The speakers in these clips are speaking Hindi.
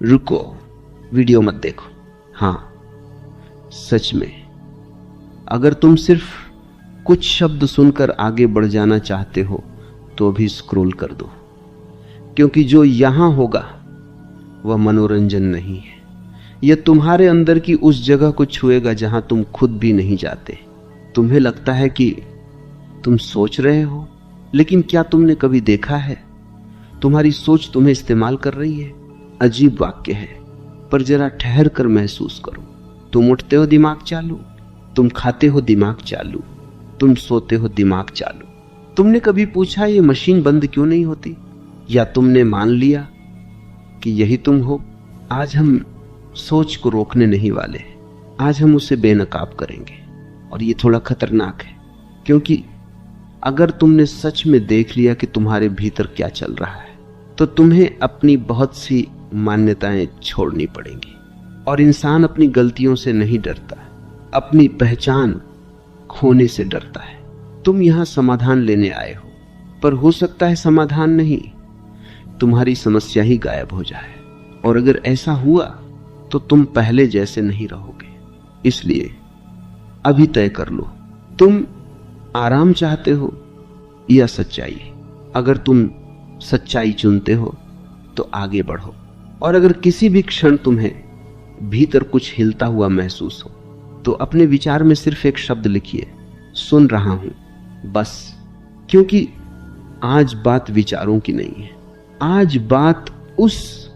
रुको, वीडियो मत देखो। हाँ, सच में अगर तुम सिर्फ कुछ शब्द सुनकर आगे बढ़ जाना चाहते हो तो अभी स्क्रॉल कर दो, क्योंकि जो यहां होगा वह मनोरंजन नहीं है। यह तुम्हारे अंदर की उस जगह को छुएगा जहां तुम खुद भी नहीं जाते। तुम्हें लगता है कि तुम सोच रहे हो, लेकिन क्या तुमने कभी देखा है तुम्हारी सोच तुम्हें इस्तेमाल कर रही है? अजीब वाक्य है, पर जरा ठहर कर महसूस करो। तुम उठते हो, दिमाग चालू। तुम खाते हो, दिमाग चालू। तुम सोते हो, दिमाग चालू। तुमने कभी पूछा ये मशीन बंद क्यों नहीं होती? या तुमने मान लिया कि यही तुम हो? आज हम सोच को रोकने नहीं वाले, आज हम उसे बेनकाब करेंगे। और ये थोड़ा खतरनाक है, क्योंकि अगर तुमने सच में देख लिया कि तुम्हारे भीतर क्या चल रहा है, तो तुम्हें अपनी बहुत सी मान्यताएं छोड़नी पड़ेंगी। और इंसान अपनी गलतियों से नहीं डरता, अपनी पहचान खोने से डरता है। तुम यहां समाधान लेने आए हो, पर हो सकता है समाधान नहीं, तुम्हारी समस्या ही गायब हो जाए। और अगर ऐसा हुआ तो तुम पहले जैसे नहीं रहोगे। इसलिए अभी तय कर लो, तुम आराम चाहते हो या सच्चाई? अगर तुम सच्चाई चुनते हो तो आगे बढ़ो। और अगर किसी भी क्षण तुम्हें भीतर कुछ हिलता हुआ महसूस हो तो अपने विचार में सिर्फ एक शब्द लिखिए, सुन रहा हूं, बस। क्योंकि आज बात विचारों की नहीं है, आज बात उस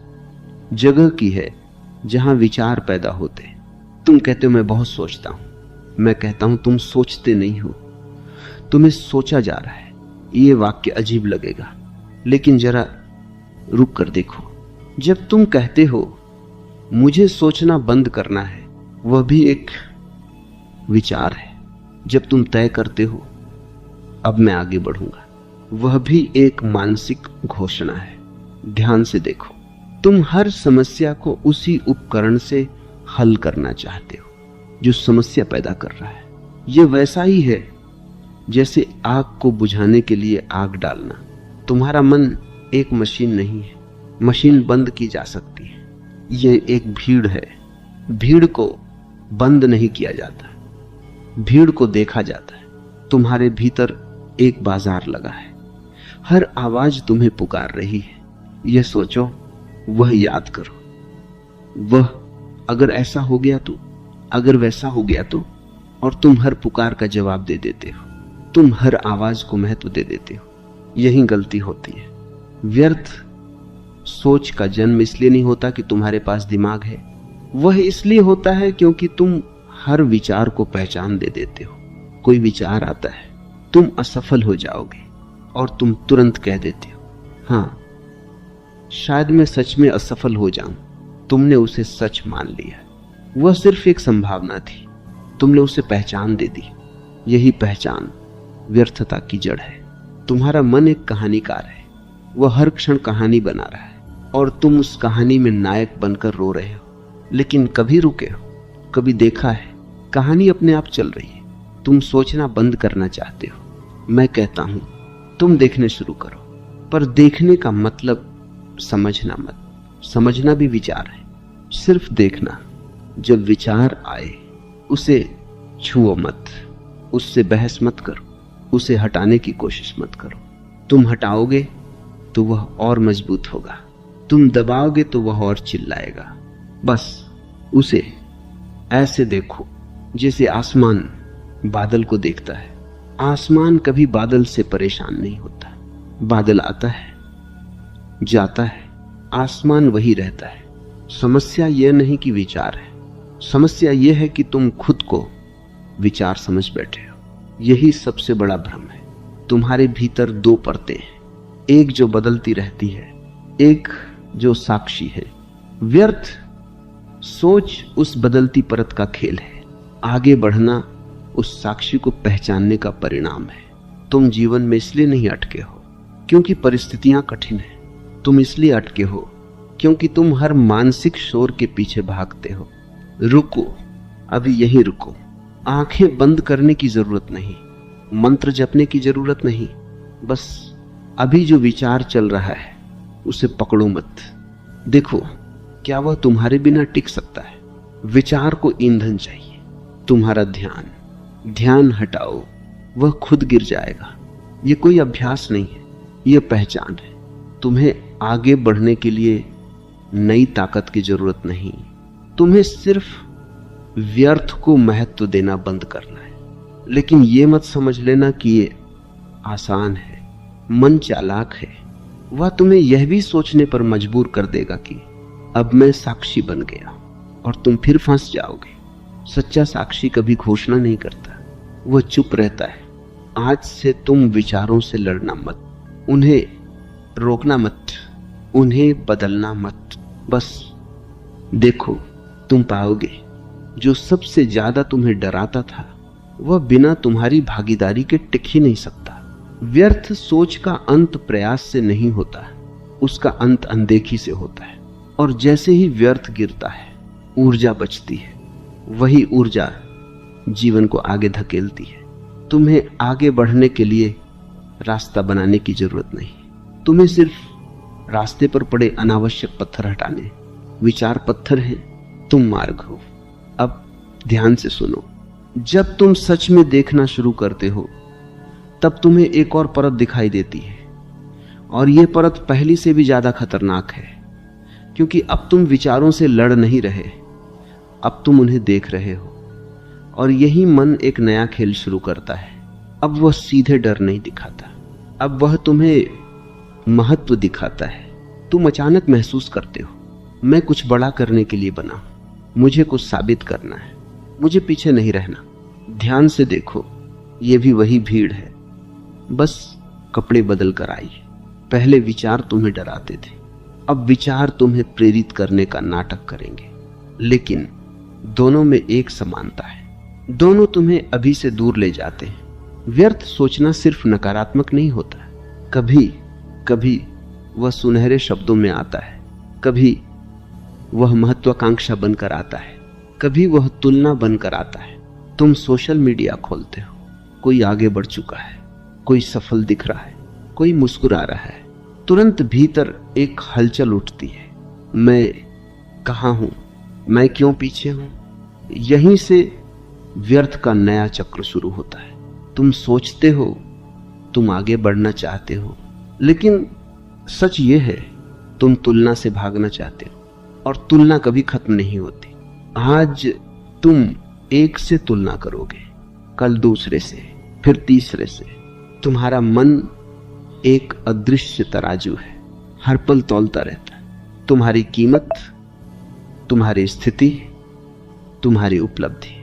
जगह की है जहां विचार पैदा होते। तुम कहते हो मैं बहुत सोचता हूं, मैं कहता हूं तुम सोचते नहीं हो, तुम्हें सोचा जा रहा है। ये वाक्य अजीब लगेगा, लेकिन जरा रुक कर देखो। जब तुम कहते हो मुझे सोचना बंद करना है, वह भी एक विचार है। जब तुम तय करते हो अब मैं आगे बढ़ूंगा, वह भी एक मानसिक घोषणा है। ध्यान से देखो, तुम हर समस्या को उसी उपकरण से हल करना चाहते हो जो समस्या पैदा कर रहा है। यह वैसा ही है जैसे आग को बुझाने के लिए आग डालना। तुम्हारा मन एक मशीन नहीं है, मशीन बंद की जा सकती है। यह एक भीड़ है, भीड़ को बंद नहीं किया जाता, भीड़ को देखा जाता है। तुम्हारे भीतर एक बाजार लगा है, हर आवाज तुम्हें पुकार रही है। यह सोचो, वह याद करो, वह अगर ऐसा हो गया तो, अगर वैसा हो गया तो। और तुम हर पुकार का जवाब दे देते हो, तुम हर आवाज को महत्व दे देते हो। यही गलती होती है। व्यर्थ सोच का जन्म इसलिए नहीं होता कि तुम्हारे पास दिमाग है, वह इसलिए होता है क्योंकि तुम हर विचार को पहचान दे देते हो। कोई विचार आता है, तुम असफल हो जाओगे और तुम तुरंत कह देते हो, हाँ शायद मैं सच में असफल हो जाऊं। तुमने उसे सच मान लिया, वह सिर्फ एक संभावना थी, तुमने उसे पहचान दे दी। यही पहचान व्यर्थता की जड़ है। तुम्हारा मन एक कहानीकार है, वह हर क्षण कहानी बना रहा है और तुम उस कहानी में नायक बनकर रो रहे हो। लेकिन कभी रुके हो, कभी देखा है कहानी अपने आप चल रही है। तुम सोचना बंद करना चाहते हो। मैं कहता हूं तुम देखने शुरू करो, पर देखने का मतलब समझना मत। समझना भी विचार है, सिर्फ देखना। जब विचार आए उसे छुओ मत, उससे बहस मत करो, उसे हटाने की कोशिश मत करो। तुम हटाओगे तो वह और मजबूत होगा, तुम दबाओगे तो वह और चिल्लाएगा। बस उसे ऐसे देखो जैसे आसमान बादल को देखता है। आसमान कभी बादल से परेशान नहीं होता। बादल आता है, जाता है, आसमान वही रहता है। समस्या यह नहीं कि विचार है, समस्या यह है कि तुम खुद को विचार समझ बैठे हो। यही सबसे बड़ा भ्रम है। तुम्हारे भीतर दो परतें हैं, एक जो बदलती रहती है, एक जो साक्षी है। व्यर्थ सोच उस बदलती परत का खेल है, आगे बढ़ना उस साक्षी को पहचानने का परिणाम है। तुम जीवन में इसलिए नहीं अटके हो क्योंकि परिस्थितियां कठिन है, तुम इसलिए अटके हो क्योंकि तुम हर मानसिक शोर के पीछे भागते हो। रुको, अभी यही रुको। आंखें बंद करने की जरूरत नहीं, मंत्र जपने की जरूरत नहीं। बस अभी जो विचार चल रहा है उसे पकड़ो मत। देखो, क्या वह तुम्हारे बिना टिक सकता है? विचार को ईंधन चाहिए। तुम्हारा ध्यान हटाओ, वह खुद गिर जाएगा। यह कोई अभ्यास नहीं है, यह पहचान है। तुम्हें आगे बढ़ने के लिए नई ताकत की जरूरत नहीं, तुम्हें सिर्फ व्यर्थ को महत्व देना बंद करना है। लेकिन यह मत समझ लेना कि ये आसान है। मन चालाक है, वह तुम्हें यह भी सोचने पर मजबूर कर देगा कि अब मैं साक्षी बन गया, और तुम फिर फंस जाओगे। सच्चा साक्षी कभी घोषणा नहीं करता, वह चुप रहता है। आज से तुम विचारों से लड़ना मत, उन्हें रोकना मत, उन्हें बदलना मत। बस देखो, तुम पाओगे जो सबसे ज्यादा तुम्हें डराता था वह बिना तुम्हारी भागीदारी के टिक ही नहीं सकता। व्यर्थ सोच का अंत प्रयास से नहीं होता, उसका अंत अनदेखी से होता है। और जैसे ही व्यर्थ गिरता है, ऊर्जा बचती है। वही ऊर्जा जीवन को आगे धकेलती है। तुम्हें आगे बढ़ने के लिए रास्ता बनाने की जरूरत नहीं, तुम्हें सिर्फ रास्ते पर पड़े अनावश्यक पत्थर हटाने। विचार पत्थर हैं, तुम मार्ग हो। अब ध्यान से सुनो। जब तुम सच में देखना शुरू करते हो तब तुम्हें एक और परत दिखाई देती है, और यह परत पहली से भी ज्यादा खतरनाक है, क्योंकि अब तुम विचारों से लड़ नहीं रहे, अब तुम उन्हें देख रहे हो। और यही मन एक नया खेल शुरू करता है। अब वह सीधे डर नहीं दिखाता, अब वह तुम्हें महत्व दिखाता है। तुम अचानक महसूस करते हो, मैं कुछ बड़ा करने के लिए बना, मुझे कुछ साबित करना है, मुझे पीछे नहीं रहना। ध्यान से देखो, यह भी वही भीड़ है, बस कपड़े बदल कर आई। पहले विचार तुम्हें डराते थे, अब विचार तुम्हें प्रेरित करने का नाटक करेंगे। लेकिन दोनों में एक समानता है, दोनों तुम्हें अभी से दूर ले जाते हैं। व्यर्थ सोचना सिर्फ नकारात्मक नहीं होता, कभी कभी वह सुनहरे शब्दों में आता है, कभी वह महत्वाकांक्षा बनकर आता है, कभी वह तुलना बनकर आता है। तुम सोशल मीडिया खोलते हो, कोई आगे बढ़ चुका है, कोई सफल दिख रहा है, कोई मुस्कुरा रहा है, तुरंत भीतर एक हलचल उठती है। मैं कहाँ हूं, मैं क्यों पीछे हूं? यहीं से व्यर्थ का नया चक्र शुरू होता है। तुम सोचते हो, तुम आगे बढ़ना चाहते हो, लेकिन सच ये है तुम तुलना से भागना चाहते हो, और तुलना कभी खत्म नहीं होती। आज तुम एक से तुलना करोगे, कल दूसरे से, फिर तीसरे से। तुम्हारा मन एक अदृश्य तराजू है, हर पल तौलता रहता है। तुम्हारी कीमत, तुम्हारी स्थिति, तुम्हारी उपलब्धि,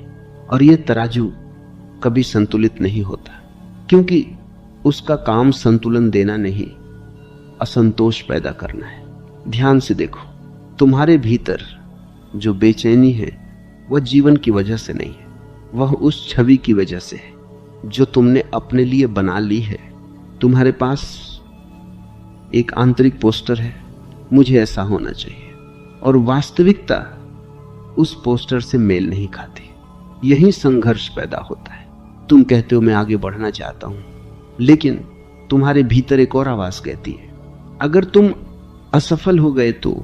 और यह तराजू कभी संतुलित नहीं होता, क्योंकि उसका काम संतुलन देना नहीं, असंतोष पैदा करना है। ध्यान से देखो, तुम्हारे भीतर जो बेचैनी है वह जीवन की वजह से नहीं है, वह उस छवि की वजह से है जो तुमने अपने लिए बना ली है। तुम्हारे पास एक आंतरिक पोस्टर है, मुझे ऐसा होना चाहिए, और वास्तविकता उस पोस्टर से मेल नहीं खाती। यही संघर्ष पैदा होता है। तुम कहते हो मैं आगे बढ़ना चाहता हूं, लेकिन तुम्हारे भीतर एक और आवाज कहती है अगर तुम असफल हो गए तो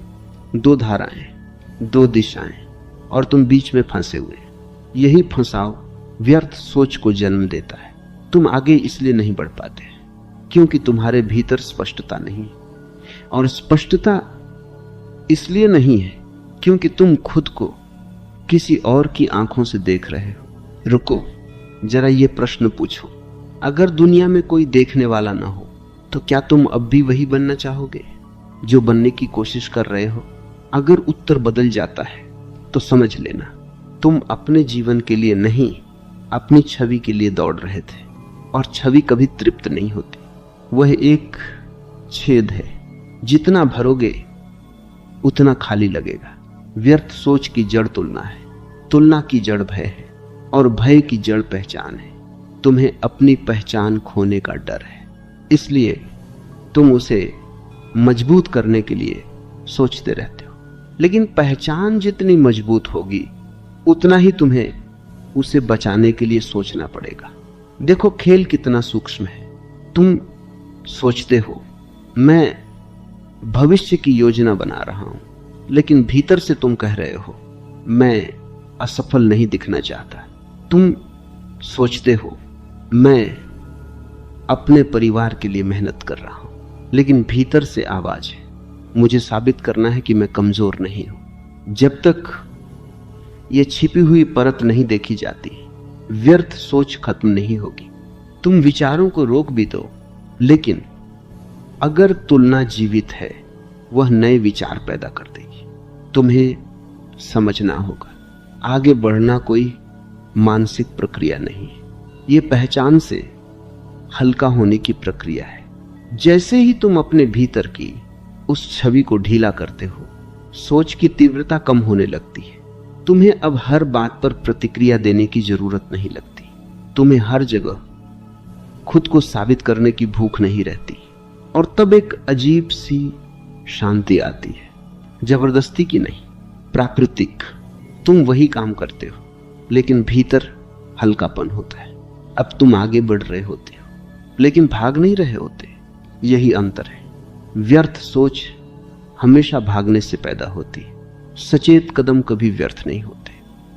दो धाराएं, दो दिशाएं, और तुम बीच में फंसे हुए। यही फंसाव व्यर्थ सोच को जन्म देता है। तुम आगे इसलिए नहीं बढ़ पाते क्योंकि तुम्हारे भीतर स्पष्टता नहीं, और स्पष्टता इसलिए नहीं है क्योंकि तुम खुद को किसी और की आंखों से देख रहे हो। रुको, जरा ये प्रश्न पूछो, अगर दुनिया में कोई देखने वाला ना हो तो क्या तुम अब भी वही बनना चाहोगे जो बनने की कोशिश कर रहे हो? अगर उत्तर बदल जाता है तो समझ लेना तुम अपने जीवन के लिए नहीं, अपनी छवि के लिए दौड़ रहे थे, और छवि कभी तृप्त नहीं होती। वह एक छेद है, जितना भरोगे उतना खाली लगेगा। व्यर्थ सोच की जड़ तुलना है, तुलना की जड़ भय है, और भय की जड़ पहचान है। तुम्हें अपनी पहचान खोने का डर है, इसलिए तुम उसे मजबूत करने के लिए सोचते रहते हो। लेकिन पहचान जितनी मजबूत होगी उतना ही तुम्हें उसे बचाने के लिए सोचना पड़ेगा। देखो खेल कितना सूक्ष्म है। तुम सोचते हो मैं भविष्य की योजना बना रहा हूं, लेकिन भीतर से तुम कह रहे हो मैं असफल नहीं दिखना चाहता। तुम सोचते हो मैं अपने परिवार के लिए मेहनत कर रहा हूं, लेकिन भीतर से आवाज है मुझे साबित करना है कि मैं कमजोर नहीं हूं। जब तक यह छिपी हुई परत नहीं देखी जाती, व्यर्थ सोच खत्म नहीं होगी। तुम विचारों को रोक भी दो, लेकिन अगर तुलना जीवित है, वह नए विचार पैदा कर देगी। तुम्हें समझना होगा, आगे बढ़ना कोई मानसिक प्रक्रिया नहीं है, यह पहचान से हल्का होने की प्रक्रिया है। जैसे ही तुम अपने भीतर की उस छवि को ढीला करते हो, सोच की तीव्रता कम होने लगती है। तुम्हें अब हर बात पर प्रतिक्रिया देने की जरूरत नहीं लगती। तुम्हें हर जगह खुद को साबित करने की भूख नहीं रहती, और तब एक अजीब सी शांति आती है, जबरदस्ती की नहीं, प्राकृतिक। तुम वही काम करते हो, लेकिन भीतर हल्कापन होता है। अब तुम आगे बढ़ रहे होते हो, लेकिन भाग नहीं रहे होते। यही अंतर है। व्यर्थ सोच हमेशा भागने से पैदा होती है, सचेत कदम कभी व्यर्थ नहीं होते।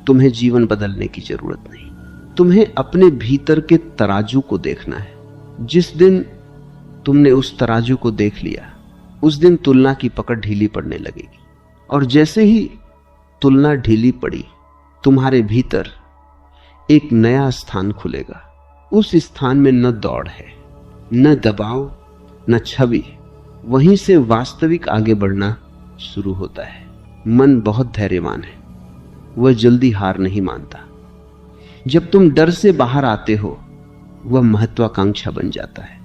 तुम्हें जीवन बदलने की जरूरत नहीं, तुम्हें अपने भीतर के तराजू को देखना है। जिस दिन तुमने उस तराजू को देख लिया, उस दिन तुलना की पकड़ ढीली पड़ने लगेगी, और जैसे ही तुलना ढीली पड़ी, तुम्हारे भीतर एक नया स्थान खुलेगा। उस स्थान में न दौड़ है, न दबाव, न छवि। वहीं से वास्तविक आगे बढ़ना शुरू होता है। मन बहुत धैर्यवान है, वह जल्दी हार नहीं मानता। जब तुम डर से बाहर आते हो, वह महत्वाकांक्षा बन जाता है।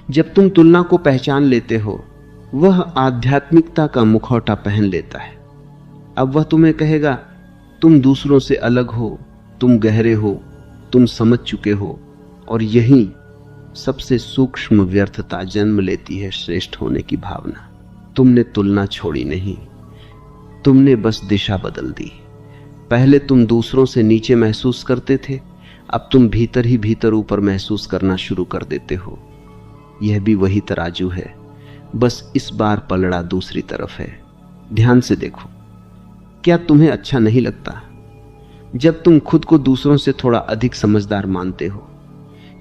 जब तुम तुलना को पहचान लेते हो, वह आध्यात्मिकता का मुखौटा पहन लेता है। अब वह तुम्हें कहेगा तुम दूसरों से अलग हो, तुम गहरे हो, तुम समझ चुके हो, और यही सबसे सूक्ष्म व्यर्थता जन्म लेती है श्रेष्ठ होने की भावना। तुमने तुलना छोड़ी नहीं, तुमने बस दिशा बदल दी। पहले तुम दूसरों से नीचे महसूस करते थे, अब तुम भीतर ही भीतर ऊपर महसूस करना शुरू कर देते हो। यह भी वही तराजू है, बस इस बार पलड़ा दूसरी तरफ है। ध्यान से देखो, क्या तुम्हें अच्छा नहीं लगता जब तुम खुद को दूसरों से थोड़ा अधिक समझदार मानते हो?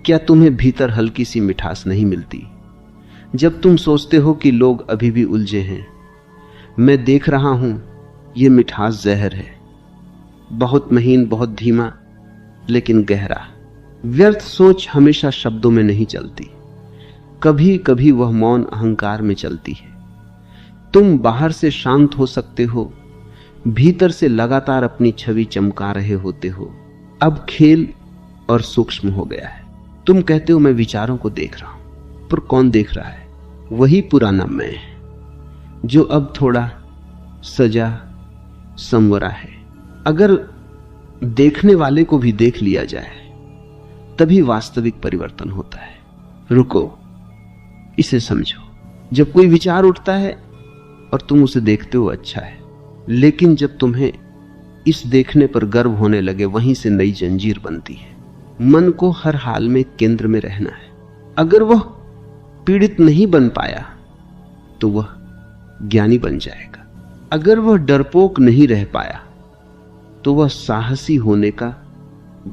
क्या तुम्हें भीतर हल्की सी मिठास नहीं मिलती जब तुम सोचते हो कि लोग अभी भी उलझे हैं? मैं देख रहा हूं, यह मिठास जहर है, बहुत महीन, बहुत धीमा, लेकिन गहरा। व्यर्थ सोच हमेशा शब्दों में नहीं चलती, कभी कभी वह मौन अहंकार में चलती है। तुम बाहर से शांत हो सकते हो, भीतर से लगातार अपनी छवि चमका रहे होते हो। अब खेल और सूक्ष्म हो गया है। तुम कहते हो मैं विचारों को देख रहा हूं, पर कौन देख रहा है? वही पुराना मैं, जो अब थोड़ा सजा संवरा है। अगर देखने वाले को भी देख लिया जाए, तभी वास्तविक परिवर्तन होता है। रुको, इसे समझो। जब कोई विचार उठता है और तुम उसे देखते हो, अच्छा है, लेकिन जब तुम्हें इस देखने पर गर्व होने लगे, वहीं से नई जंजीर बनती है। मन को हर हाल में केंद्र में रहना है। अगर वह पीड़ित नहीं बन पाया, तो वह ज्ञानी बन जाएगा। अगर वह डरपोक नहीं रह पाया, तो वह साहसी होने का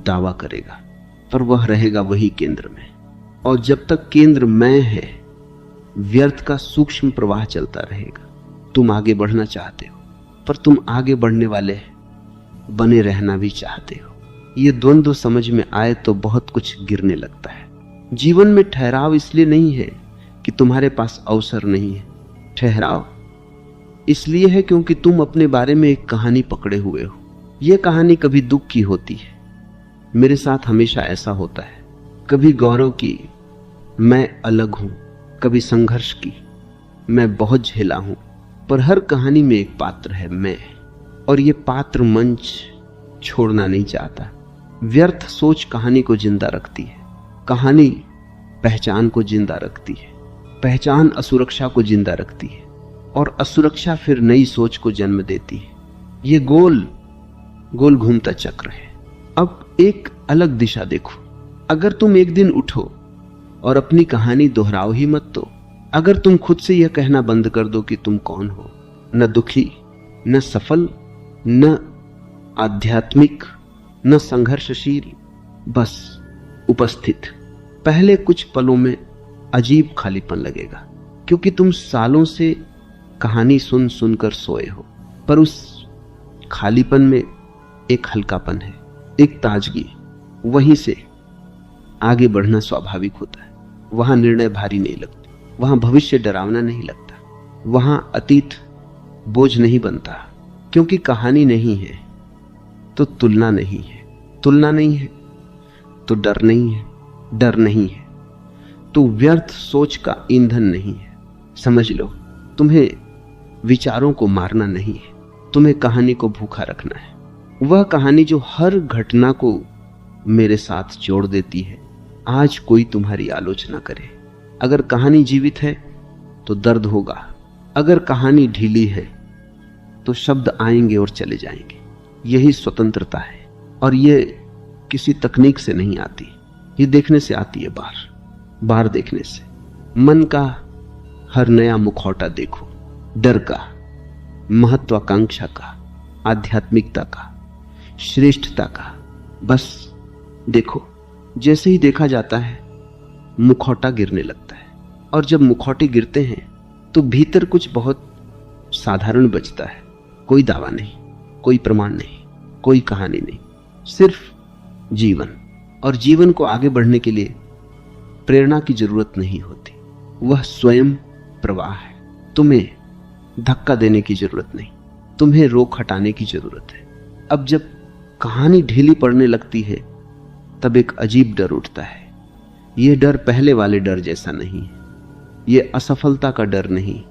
दावा करेगा, पर वह रहेगा वही केंद्र में। और जब तक केंद्र मैं है, व्यर्थ का सूक्ष्म प्रवाह चलता रहेगा। तुम आगे बढ़ना चाहते हो, पर तुम आगे बढ़ने वाले बने रहना भी चाहते हो। ये द्वंद्व समझ में आए तो बहुत कुछ गिरने लगता है। जीवन में ठहराव इसलिए नहीं है कि तुम्हारे पास अवसर नहीं है। ठहराव इसलिए है क्योंकि तुम अपने बारे में एक कहानी पकड़े हुए हो। यह कहानी कभी दुख की होती है, मेरे साथ हमेशा ऐसा होता है। कभी गौरव की, मैं अलग हूं, कभी संघर्ष की, मैं बहुत झेला हूं। पर हर कहानी में एक पात्र है, मैं, और यह पात्र मंच छोड़ना नहीं चाहता। व्यर्थ सोच कहानी को जिंदा रखती है, कहानी पहचान को जिंदा रखती है, पहचान असुरक्षा को जिंदा रखती है, और असुरक्षा फिर नई सोच को जन्म देती है। ये गोल गोल घूमता चक्र है। अब एक अलग दिशा देखो। अगर तुम एक दिन उठो और अपनी कहानी दोहराओ ही मत, तो अगर तुम खुद से यह कहना बंद कर दो कि तुम कौन हो, न दुखी न सफल, न आध्यात्मिक, न संघर्षशील, बस उपस्थित। पहले कुछ पलों में अजीब खालीपन लगेगा, क्योंकि तुम सालों से कहानी सुन सुनकर सोए हो, पर उस खालीपन में एक हल्कापन है, एक ताजगी। वहीं से आगे बढ़ना स्वाभाविक होता है। वहां निर्णय भारी नहीं लगते, वहां भविष्य डरावना नहीं लगता, वहां अतीत बोझ नहीं बनता, क्योंकि कहानी नहीं है तो तुलना नहीं है, तुलना नहीं है तो डर नहीं है, डर नहीं है तो व्यर्थ सोच का ईंधन नहीं है। समझ लो, तुम्हें विचारों को मारना नहीं है, तुम्हें कहानी को भूखा रखना है। वह कहानी जो हर घटना को मेरे साथ जोड़ देती है। आज कोई तुम्हारी आलोचना करे, अगर कहानी जीवित है तो दर्द होगा, अगर कहानी ढीली है तो शब्द आएंगे और चले जाएंगे। यही स्वतंत्रता है, और ये किसी तकनीक से नहीं आती, ये देखने से आती है, बार देखने से। मन का हर नया मुखौटा देखो, डर का, महत्वाकांक्षा का, आध्यात्मिकता का, श्रेष्ठता का, बस देखो। जैसे ही देखा जाता है मुखौटा गिरने लगता है, और जब मुखौटे गिरते हैं तो भीतर कुछ बहुत साधारण बचता है। कोई दावा नहीं, कोई प्रमाण नहीं, कोई कहानी नहीं, सिर्फ जीवन। और जीवन को आगे बढ़ने के लिए प्रेरणा की जरूरत नहीं होती, वह स्वयं प्रवाह है। तुम्हें धक्का देने की जरूरत नहीं, तुम्हें रोक हटाने की जरूरत है। अब जब कहानी ढीली पड़ने लगती है तब एक अजीब डर उठता है। यह डर पहले वाले डर जैसा नहीं है, यह असफलता का डर नहीं,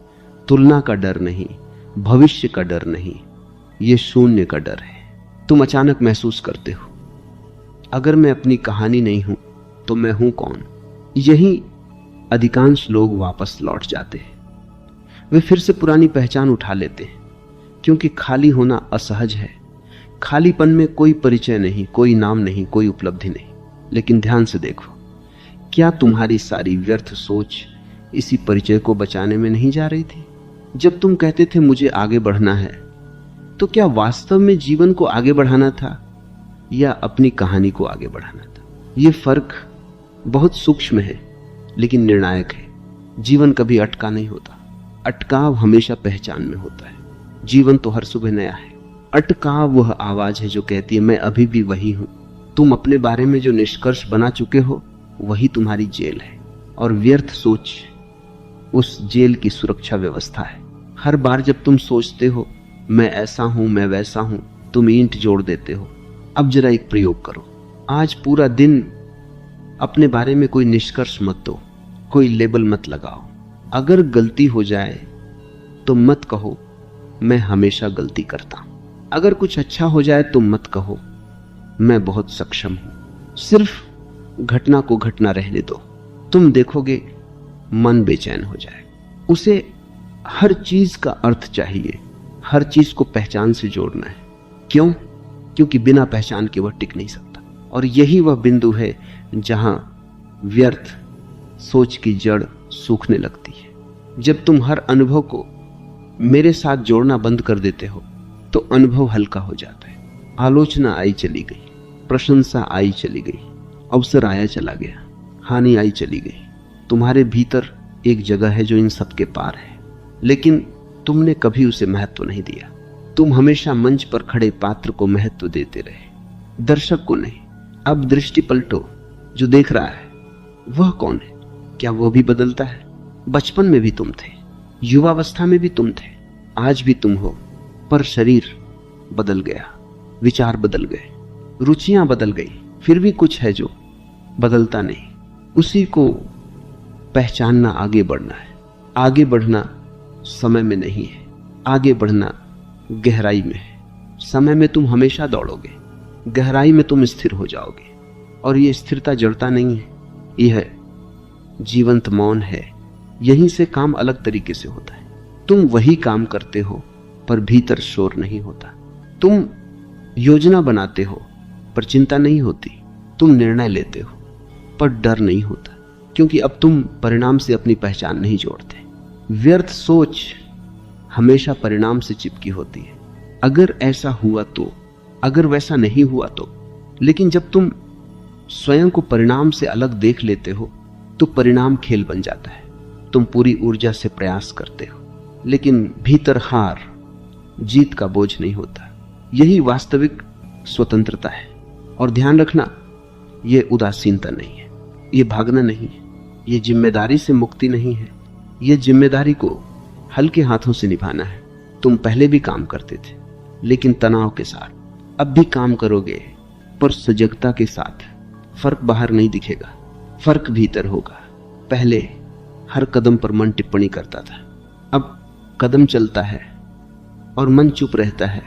तुलना का डर नहीं, भविष्य का डर नहीं, यह शून्य का डर है। तुम अचानक महसूस करते हो, अगर मैं अपनी कहानी नहीं हूं तो मैं हूं कौन? यही अधिकांश लोग वापस लौट जाते हैं। वे फिर से पुरानी पहचान उठा लेते हैं, क्योंकि खाली होना असहज है। खालीपन में कोई परिचय नहीं, कोई नाम नहीं, कोई उपलब्धि नहीं। लेकिन ध्यान से देखो, क्या तुम्हारी सारी व्यर्थ सोच इसी परिचय को बचाने में नहीं जा रही थी? जब तुम कहते थे मुझे आगे बढ़ना है, तो क्या वास्तव में जीवन को आगे बढ़ाना था या अपनी कहानी को आगे बढ़ाना था? यह फर्क बहुत सूक्ष्म है लेकिन निर्णायक है। जीवन कभी अटका नहीं होता, अटकाव हमेशा पहचान में होता है। जीवन तो हर सुबह नया है। अटकाव वह आवाज है जो कहती है मैं अभी भी वही हूं। तुम अपने बारे में जो निष्कर्ष बना चुके हो वही तुम्हारी जेल है, और व्यर्थ सोच उस जेल की सुरक्षा व्यवस्था है। हर बार जब तुम सोचते हो मैं ऐसा हूं, मैं वैसा हूं, तुम ईंट जोड़ देते हो। अब जरा एक प्रयोग करो, आज पूरा दिन अपने बारे में कोई निष्कर्ष मत दो, कोई लेबल मत लगाओ। अगर गलती हो जाए तो मत कहो मैं हमेशा गलती करता हूं। अगर कुछ अच्छा हो जाए तो मत कहो मैं बहुत सक्षम हूं। सिर्फ घटना को घटना रहने दो। तुम देखोगे मन बेचैन हो जाए। उसे हर चीज का अर्थ चाहिए, हर चीज को पहचान से जोड़ना है। क्यों? क्योंकि बिना पहचान के वह टिक नहीं सकता। और यही वह बिंदु है जहां व्यर्थ सोच की जड़ सूखने लगती है। जब तुम हर अनुभव को मेरे साथ जोड़ना बंद कर देते हो तो अनुभव हल्का हो जाता है। आलोचना आई चली गई, प्रशंसा आई चली गई, अवसर आया चला गया, हानि आई चली गई। तुम्हारे भीतर एक जगह है जो इन सब के पार है, लेकिन तुमने कभी उसे महत्व नहीं दिया। तुम हमेशा मंच पर खड़े पात्र को महत्व देते रहे, दर्शक को नहीं। अब दृष्टि पलटो, जो देख रहा है वह कौन है? क्या वह भी बदलता है? बचपन में भी तुम थे, युवावस्था में भी तुम थे, आज भी तुम हो, पर शरीर बदल गया, विचार बदल गए, रुचियां बदल गई, फिर भी कुछ है जो बदलता नहीं। उसी को पहचानना आगे बढ़ना है। आगे बढ़ना समय में नहीं है, आगे बढ़ना गहराई में है। समय में तुम हमेशा दौड़ोगे, गहराई में तुम स्थिर हो जाओगे। और ये स्थिरता जड़ता नहीं है, यह जीवंत मौन है। यहीं से काम अलग तरीके से होता है। तुम वही काम करते हो पर भीतर शोर नहीं होता। तुम योजना बनाते हो पर चिंता नहीं होती। तुम निर्णय लेते हो पर डर नहीं होता, क्योंकि अब तुम परिणाम से अपनी पहचान नहीं जोड़ते। व्यर्थ सोच हमेशा परिणाम से चिपकी होती है, अगर ऐसा हुआ तो, अगर वैसा नहीं हुआ तो। लेकिन जब तुम स्वयं को परिणाम से अलग देख लेते हो तो परिणाम खेल बन जाता है। तुम पूरी ऊर्जा से प्रयास करते हो, लेकिन भीतर हार, जीत का बोझ नहीं होता। यही वास्तविक स्वतंत्रता है। और ध्यान रखना, यह उदासीनता नहीं है, यह भागना नहीं है, यह जिम्मेदारी से मुक्ति नहीं है। यह जिम्मेदारी को हल्के हाथों से निभाना है। तुम पहले भी काम करते थे, लेकिन तनाव के साथ। अब भी काम करोगे, पर सजगता के साथ। फर्क बाहर नहीं दिखेगा, फर्क भीतर होगा। पहले हर कदम पर मन टिप्पणी करता था, अब कदम चलता है और मन चुप रहता है।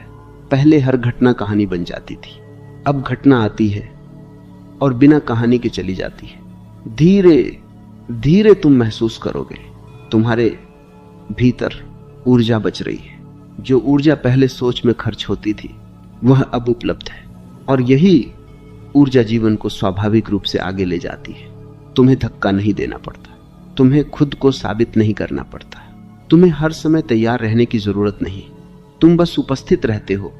पहले हर घटना कहानी बन जाती थी, अब घटना आती है और बिना कहानी के चली जाती है। धीरे धीरे तुम महसूस करोगे तुम्हारे भीतर ऊर्जा बच रही है। जो ऊर्जा पहले सोच में खर्च होती थी वह अब उपलब्ध है, और यही ऊर्जा जीवन को स्वाभाविक रूप से आगे ले जाती है। तुम्हें धक्का नहीं देना पड़ता, तुम्हें खुद को साबित नहीं करना पड़ता, तुम्हें हर समय तैयार रहने की जरूरत नहीं। तुम बस उपस्थित रहते हो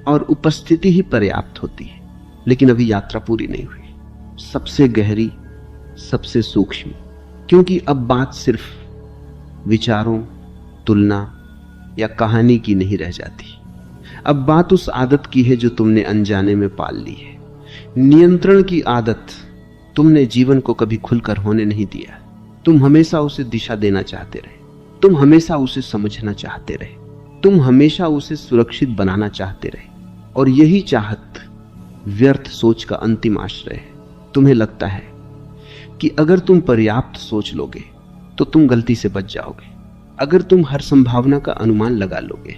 और उपस्थिति ही पर्याप्त होती है। लेकिन अभी यात्रा पूरी नहीं हुई, सबसे गहरी, सबसे सूक्ष्म। क्योंकि अब बात सिर्फ विचारों, तुलना या कहानी की नहीं रह जाती। अब बात उस आदत की है जो तुमने अनजाने में पाल ली है। नियंत्रण की आदत। तुमने जीवन को कभी खुलकर होने नहीं दिया। तुम हमेशा उसे दिशा देना चाहते रहे, तुम हमेशा उसे समझना चाहते रहे, तुम हमेशा उसे सुरक्षित बनाना चाहते रहे। और यही चाहत व्यर्थ सोच का अंतिम आश्रय है। तुम्हें लगता है कि अगर तुम पर्याप्त सोच लोगे तो तुम गलती से बच जाओगे। अगर तुम हर संभावना का अनुमान लगा लोगे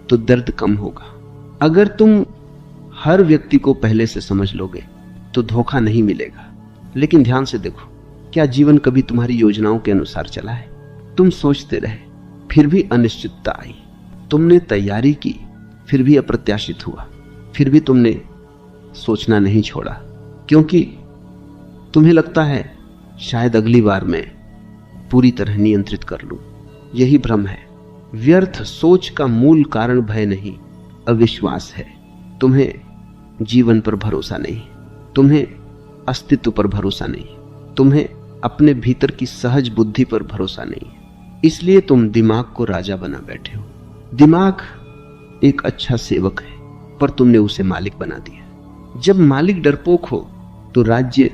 तो दर्द कम होगा। अगर तुम हर व्यक्ति को पहले से समझ लोगे तो धोखा नहीं मिलेगा। लेकिन ध्यान से देखो, क्या जीवन कभी तुम्हारी योजनाओं के अनुसार चला है? तुम सोचते रहे, फिर भी अनिश्चितता आई। तुमने तैयारी की, फिर भी अप्रत्याशित हुआ। फिर भी तुमने सोचना नहीं छोड़ा, क्योंकि तुम्हें लगता है शायद अगली बार मैं पूरी तरह नियंत्रित कर लूं। यही भ्रम है। व्यर्थ सोच का मूल कारण भय नहीं, अविश्वास है। तुम्हें जीवन पर भरोसा नहीं, तुम्हें अस्तित्व पर भरोसा नहीं, तुम्हें अपने भीतर की सहज बुद्धि पर भरोसा नहीं। इसलिए तुम दिमाग को राजा बना बैठे हो। दिमाग एक अच्छा सेवक है, पर तुमने उसे मालिक बना दिया। जब मालिक डरपोक हो तो राज्य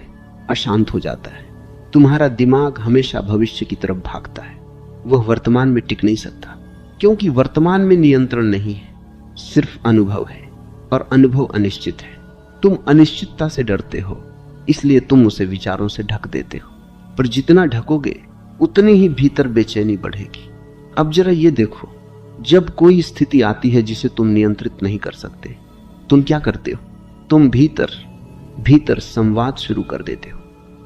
अशांत हो जाता है। तुम्हारा दिमाग हमेशा भविष्य की तरफ भागता है, वह वर्तमान में टिक नहीं सकता, क्योंकि वर्तमान में नियंत्रण नहीं है, सिर्फ अनुभव है, और अनुभव अनिश्चित है। तुम अनिश्चितता से डरते हो, इसलिए तुम उसे विचारों से ढक देते हो। पर जितना ढकोगे उतनी ही भीतर बेचैनी बढ़ेगी। अब जरा ये देखो, जब कोई स्थिति आती है जिसे तुम नियंत्रित नहीं कर सकते, तुम क्या करते हो? तुम भीतर संवाद शुरू कर देते हो।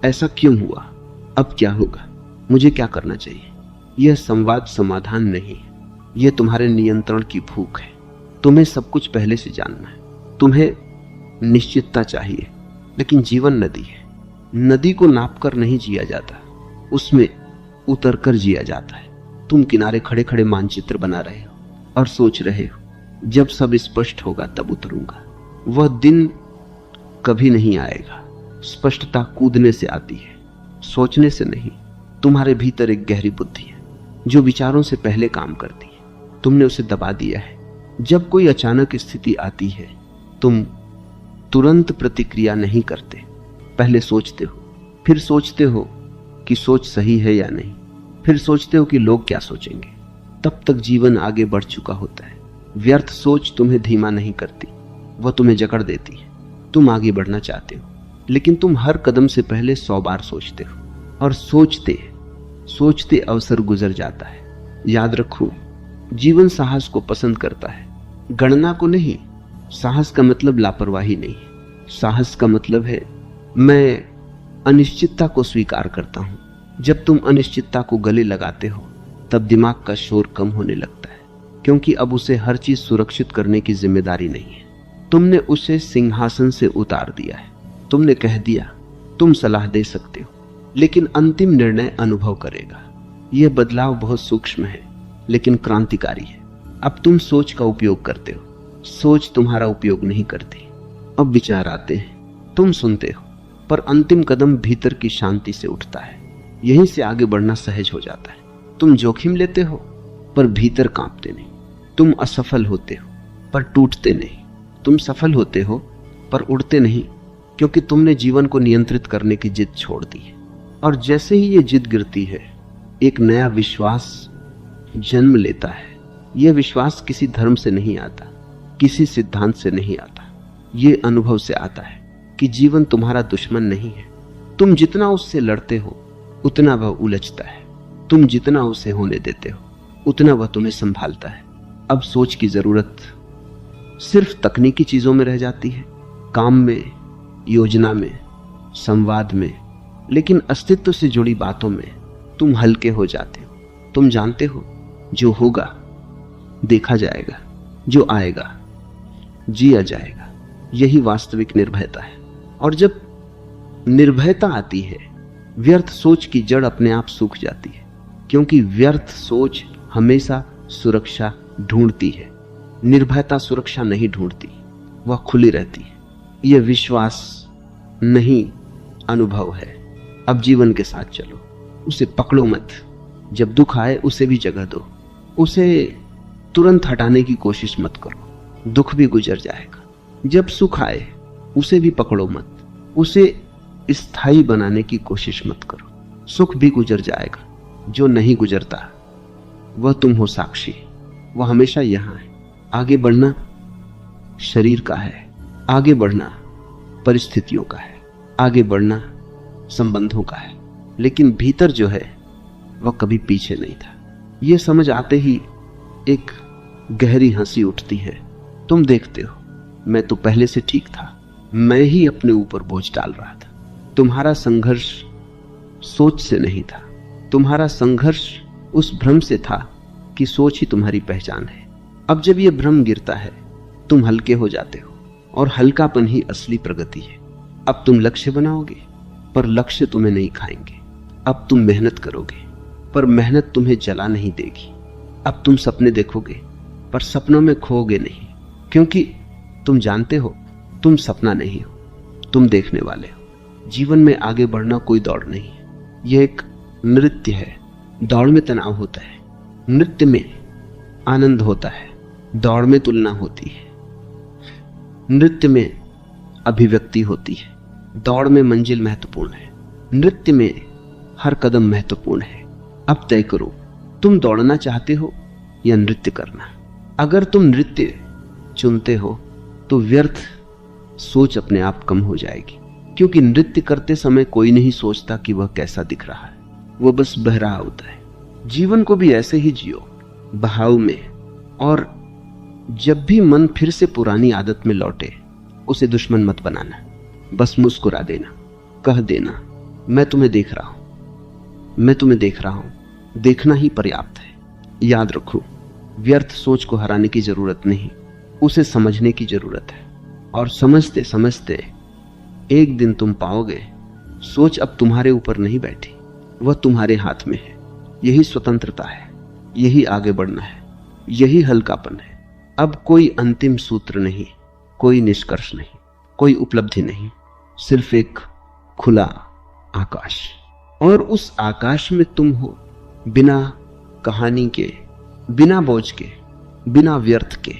ऐसा क्यों हुआ? अब क्या होगा? मुझे क्या करना चाहिए? यह संवाद समाधान नहीं है, यह तुम्हारे नियंत्रण की भूख है। तुम्हें सब कुछ पहले से जानना है, तुम्हें निश्चितता चाहिए। लेकिन जीवन नदी है, नदी को नापकर नहीं जिया जाता, उसमें उतरकर जिया जाता है। तुम किनारे खड़े खड़े मानचित्र बना रहे हो और सोच रहे हो, जब सब स्पष्ट होगा तब उतरूंगा। वह दिन कभी नहीं आएगा। स्पष्टता कूदने से आती है, सोचने से नहीं। तुम्हारे भीतर एक गहरी बुद्धि है जो विचारों से पहले काम करती है। तुमने उसे दबा दिया है। जब कोई अचानक स्थिति आती है, तुम तुरंत प्रतिक्रिया नहीं करते, पहले सोचते हो, फिर सोचते हो कि सोच सही है या नहीं, फिर सोचते हो कि लोग क्या सोचेंगे। तब तक जीवन आगे बढ़ चुका होता है। व्यर्थ सोच तुम्हें धीमा नहीं करती, वह तुम्हें जकड़ देती है। तुम आगे बढ़ना चाहते हो, लेकिन तुम हर कदम से पहले 100 बार सोचते हो, और सोचते सोचते अवसर गुजर जाता है। याद रखो, जीवन साहस को पसंद करता है, गणना को नहीं। साहस का मतलब लापरवाही नहीं, साहस का मतलब है मैं अनिश्चितता को स्वीकार करता हूं। जब तुम अनिश्चितता को गले लगाते हो, तब दिमाग का शोर कम होने लगता है, क्योंकि अब उसे हर चीज सुरक्षित करने की जिम्मेदारी नहीं है। तुमने उसे सिंहासन से उतार दिया है। तुमने कह दिया, तुम सलाह दे सकते हो, लेकिन अंतिम निर्णय अनुभव करेगा। यह बदलाव बहुत सूक्ष्म है, लेकिन क्रांतिकारी है। अब तुम सोच का उपयोग करते हो, सोच तुम्हारा उपयोग नहीं करती। अब विचार आते हैं, तुम सुनते हो, पर अंतिम कदम भीतर की शांति से उठता है। यहीं से आगे बढ़ना सहज हो जाता है। तुम जोखिम लेते हो पर भीतर कांपते नहीं। तुम असफल होते हो पर टूटते नहीं। तुम सफल होते हो पर उड़ते नहीं, क्योंकि तुमने जीवन को नियंत्रित करने की जिद छोड़ दी है। और जैसे ही ये जिद गिरती है, एक नया विश्वास जन्म लेता है। यह विश्वास किसी धर्म से नहीं आता, किसी सिद्धांत से नहीं आता। ये अनुभव से आता है कि जीवन तुम्हारा दुश्मन नहीं है। तुम जितना उससे लड़ते हो उतना वह उलझता है। तुम जितना उसे होने देते हो उतना वह तुम्हें संभालता है। अब सोच की जरूरत सिर्फ तकनीकी चीजों में रह जाती है, काम में, योजना में, संवाद में, लेकिन अस्तित्व से जुड़ी बातों में तुम हल्के हो जाते हो। तुम जानते हो जो होगा देखा जाएगा, जो आएगा जिया जाएगा। यही वास्तविक निर्भयता है। और जब निर्भयता आती है, व्यर्थ सोच की जड़ अपने आप सूख जाती है, क्योंकि व्यर्थ सोच हमेशा सुरक्षा ढूंढती है। निर्भयता सुरक्षा नहीं ढूंढती, वह खुली रहती है। यह विश्वास नहीं, अनुभव है। अब जीवन के साथ चलो, उसे पकड़ो मत। जब दुख आए उसे भी जगह दो, उसे तुरंत हटाने की कोशिश मत करो, दुख भी गुजर जाएगा। जब सुख आए उसे भी पकड़ो मत, उसे स्थायी बनाने की कोशिश मत करो, सुख भी गुजर जाएगा। जो नहीं गुजरता वह तुम हो साक्षी, वह हमेशा यहां है। आगे बढ़ना शरीर का है, आगे बढ़ना परिस्थितियों का है, आगे बढ़ना संबंधों का है, लेकिन भीतर जो है वह कभी पीछे नहीं था। यह समझ आते ही एक गहरी हंसी उठती है। तुम देखते हो, मैं तो पहले से ठीक था, मैं ही अपने ऊपर बोझ डाल रहा था। तुम्हारा संघर्ष सोच से नहीं था, तुम्हारा संघर्ष उस भ्रम से था कि सोच ही तुम्हारी पहचान है। अब जब यह भ्रम गिरता है, तुम हल्के हो जाते हो, और हल्कापन ही असली प्रगति है। अब तुम लक्ष्य बनाओगे पर लक्ष्य तुम्हें नहीं खाएंगे। अब तुम मेहनत करोगे पर मेहनत तुम्हें जला नहीं देगी। अब तुम सपने देखोगे पर सपनों में खोओगे नहीं, क्योंकि तुम जानते हो तुम सपना नहीं हो, तुम देखने वाले हो। जीवन में आगे बढ़ना कोई दौड़ नहीं है, यह एक नृत्य है। दौड़ में तनाव होता है, नृत्य में आनंद होता है, दौड़ में तुलना होती है। नृत्य में अभिव्यक्ति होती है, दौड़ में मंजिल महत्वपूर्ण है। नृत्य में हर कदम महत्वपूर्ण है। अब तय करो, तुम दौड़ना चाहते हो या नृत्य करना। अगर तुम नृत्य चुनते हो तो व्यर्थ सोच अपने आप कम हो जाएगी, क्योंकि नृत्य करते समय कोई नहीं सोचता कि वह कैसा दिख रहा है, वह बस बह रहा होता है। जीवन को भी ऐसे ही जियो, बहाव में। और जब भी मन फिर से पुरानी आदत में लौटे, उसे दुश्मन मत बनाना, बस मुस्कुरा देना, कह देना, मैं तुम्हें देख रहा हूं, मैं तुम्हें देख रहा हूं। देखना ही पर्याप्त है। याद रखो, व्यर्थ सोच को हराने की जरूरत नहीं, उसे समझने की जरूरत है। और समझते समझते एक दिन तुम पाओगे, सोच अब तुम्हारे ऊपर नहीं बैठी, वह तुम्हारे हाथ में है। यही स्वतंत्रता है, यही आगे बढ़ना है, यही हल्कापन है। अब कोई अंतिम सूत्र नहीं, कोई निष्कर्ष नहीं, कोई उपलब्धि नहीं, सिर्फ एक खुला आकाश। और उस आकाश में तुम हो, बिना कहानी के, बिना बोझ के, बिना व्यर्थ के।